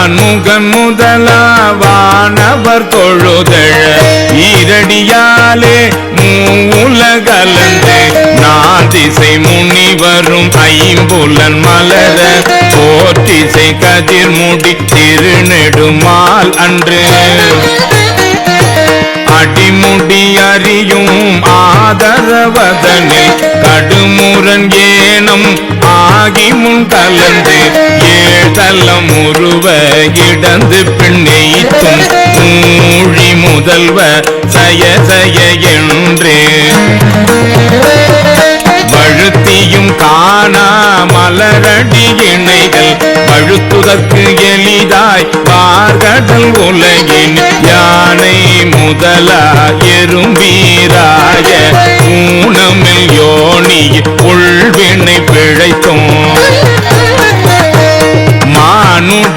வான்முகன் முதலாவானவர் தொழுதழ ஈரடியாலே மூலகலந்து நாதிசை முனிவரும் ஐம்புலன் மலர போற்றிசை கதிர் முடி திருநெடுமால் அன்று அடிமுடி அறியும் ஆதரவதனில் கடுமுரண் ஏனம் ஆகி முன் கலந்து ஏழலம் உருவ இடந்து பின்னைத்தும் மூழி முதல்வ சய சய என்று வழுத்தியும் காணா மலரடி இணைகள் வழுத்துதற்கு எளிதாய் பார்கடல் உலகின் யானை முதலா எறும்பீராய ஊனமில் யோனி உள்வினை பிழைத்தோம் மானுட